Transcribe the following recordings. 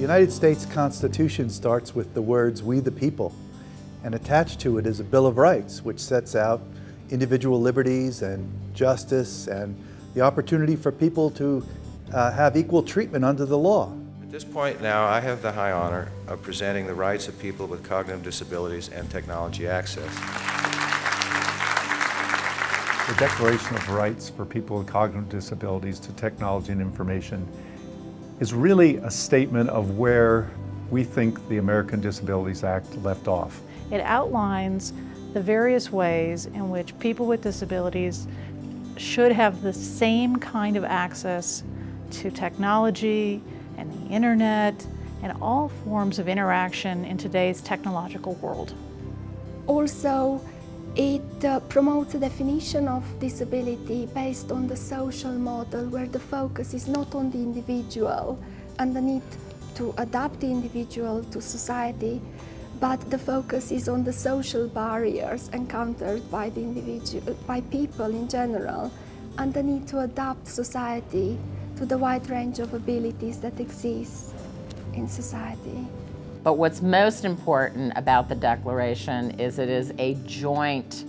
United States Constitution starts with the words, "We the people," and attached to it is a Bill of Rights, which sets out individual liberties and justice and the opportunity for people to have equal treatment under the law. At this point now, I have the high honor of presenting the rights of people with cognitive disabilities and technology access. The Declaration of Rights for People with Cognitive Disabilities to Technology and Information is really a statement of where we think the American Disabilities Act left off. It outlines the various ways in which people with disabilities should have the same kind of access to technology and the internet and all forms of interaction in today's technological world. Also, it promotes a definition of disability based on the social model where the focus is not on the individual and the need to adapt the individual to society, but the focus is on the social barriers encountered by the individual, by people in general, and the need to adapt society to the wide range of abilities that exist in society. But what's most important about the declaration is it is a joint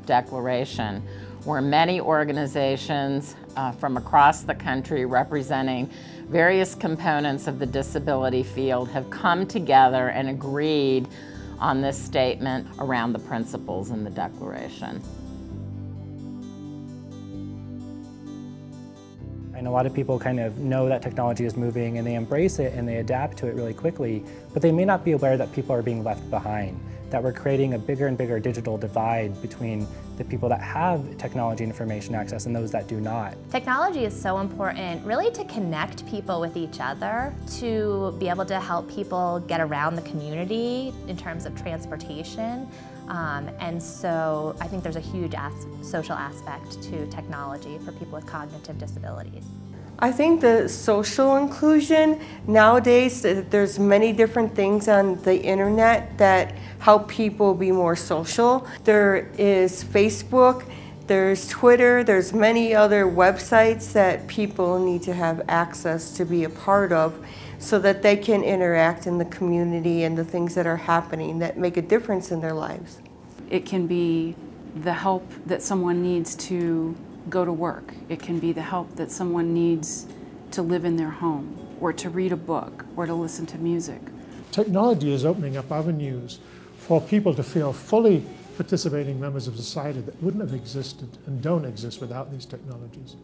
declaration where many organizations from across the country representing various components of the disability field have come together and agreed on this statement around the principles in the declaration. And a lot of people kind of know that technology is moving and they embrace it and they adapt to it really quickly, but they may not be aware that people are being left behind, that we're creating a bigger and bigger digital divide between the people that have technology and information access and those that do not. Technology is so important really to connect people with each other, to be able to help people get around the community in terms of transportation. And so I think there's a huge social aspect to technology for people with cognitive disabilities. I think the social inclusion, nowadays there's many different things on the internet that help people be more social. There is Facebook, there's Twitter, there's many other websites that people need to have access to be a part of so that they can interact in the community and the things that are happening that make a difference in their lives. It can be the help that someone needs to go to work. It can be the help that someone needs to live in their home, or to read a book, or to listen to music. Technology is opening up avenues for people to feel fully participating members of society that wouldn't have existed and don't exist without these technologies.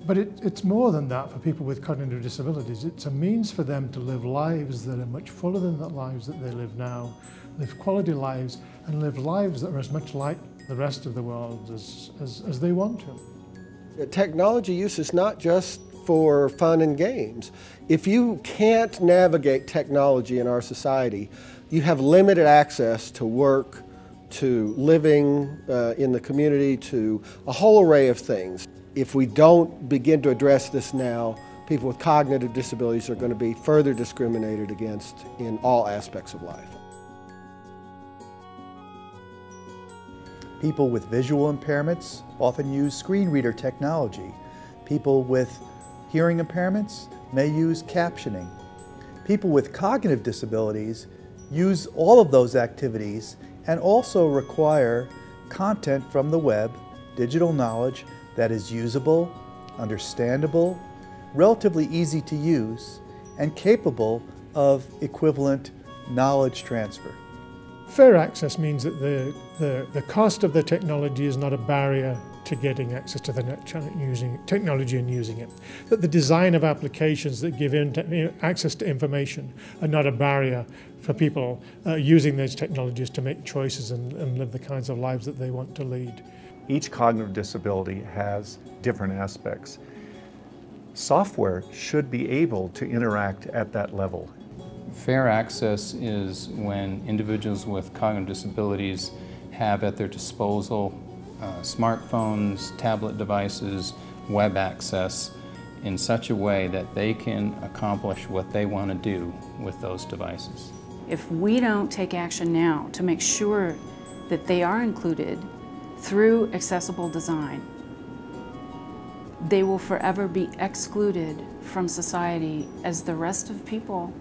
But it's more than that for people with cognitive disabilities. It's a means for them to live lives that are much fuller than the lives that they live now, live quality lives, and live lives that are as much like the rest of the world as they want to. Technology use is not just for fun and games. If you can't navigate technology in our society, you have limited access to work, to living in the community, to a whole array of things. If we don't begin to address this now, people with cognitive disabilities are going to be further discriminated against in all aspects of life. People with visual impairments often use screen reader technology. People with hearing impairments may use captioning. People with cognitive disabilities use all of those activities and also require content from the web, digital knowledge that is usable, understandable, relatively easy to use, and capable of equivalent knowledge transfer. Fair access means that the cost of the technology is not a barrier to getting access to the technology and using it. That the design of applications that give access to information are not a barrier for people using those technologies to make choices and live the kinds of lives that they want to lead. Each cognitive disability has different aspects. Software should be able to interact at that level. Fair access is when individuals with cognitive disabilities have at their disposal smartphones, tablet devices, web access in such a way that they can accomplish what they want to do with those devices. If we don't take action now to make sure that they are included through accessible design, they will forever be excluded from society as the rest of people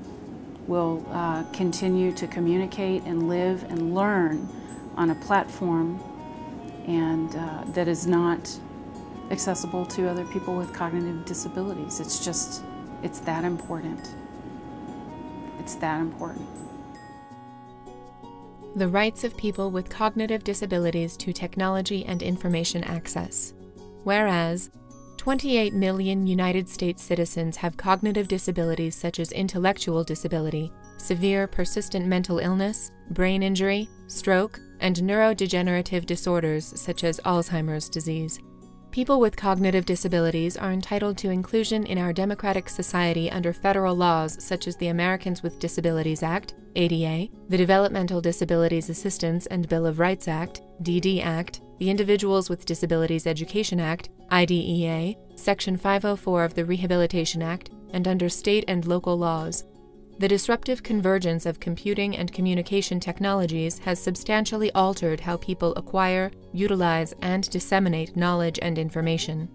will continue to communicate and live and learn on a platform and that is not accessible to other people with cognitive disabilities. It's that important. It's that important. The rights of people with cognitive disabilities to technology and information access. Whereas, 28 million United States citizens have cognitive disabilities such as intellectual disability, severe persistent mental illness, brain injury, stroke, and neurodegenerative disorders such as Alzheimer's disease. People with cognitive disabilities are entitled to inclusion in our democratic society under federal laws such as the Americans with Disabilities Act, ADA, the Developmental Disabilities Assistance and Bill of Rights Act, DD Act, the Individuals with Disabilities Education Act, IDEA, Section 504 of the Rehabilitation Act, and under state and local laws. The disruptive convergence of computing and communication technologies has substantially altered how people acquire, utilize, and disseminate knowledge and information.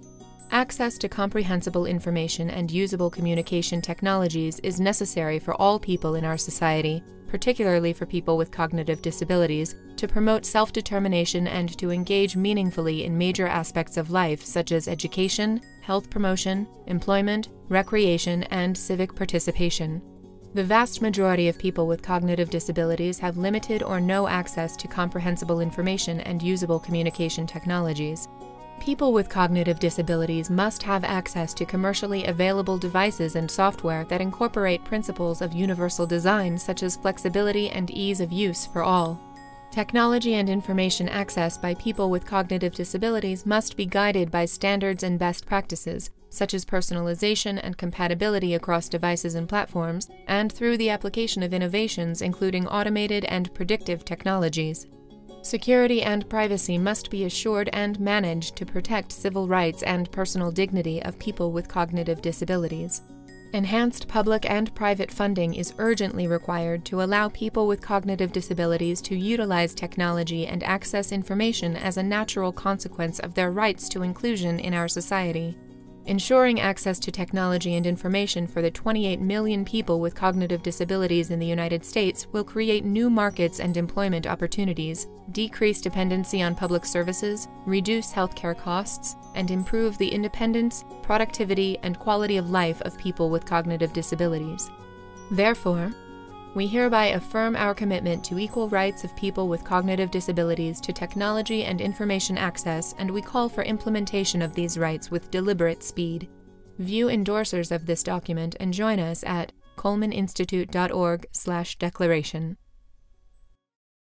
Access to comprehensible information and usable communication technologies is necessary for all people in our society, particularly for people with cognitive disabilities, to promote self-determination and to engage meaningfully in major aspects of life such as education, health promotion, employment, recreation, and civic participation. The vast majority of people with cognitive disabilities have limited or no access to comprehensible information and usable communication technologies. People with cognitive disabilities must have access to commercially available devices and software that incorporate principles of universal design such as flexibility and ease of use for all. Technology and information access by people with cognitive disabilities must be guided by standards and best practices, such as personalization and compatibility across devices and platforms, and through the application of innovations including automated and predictive technologies. Security and privacy must be assured and managed to protect civil rights and personal dignity of people with cognitive disabilities. Enhanced public and private funding is urgently required to allow people with cognitive disabilities to utilize technology and access information as a natural consequence of their rights to inclusion in our society. Ensuring access to technology and information for the 28 million people with cognitive disabilities in the United States will create new markets and employment opportunities, decrease dependency on public services, reduce healthcare costs, and improve the independence, productivity, and quality of life of people with cognitive disabilities. Therefore, we hereby affirm our commitment to equal rights of people with cognitive disabilities to technology and information access, and we call for implementation of these rights with deliberate speed. View endorsers of this document and join us at colemaninstitute.org/declaration.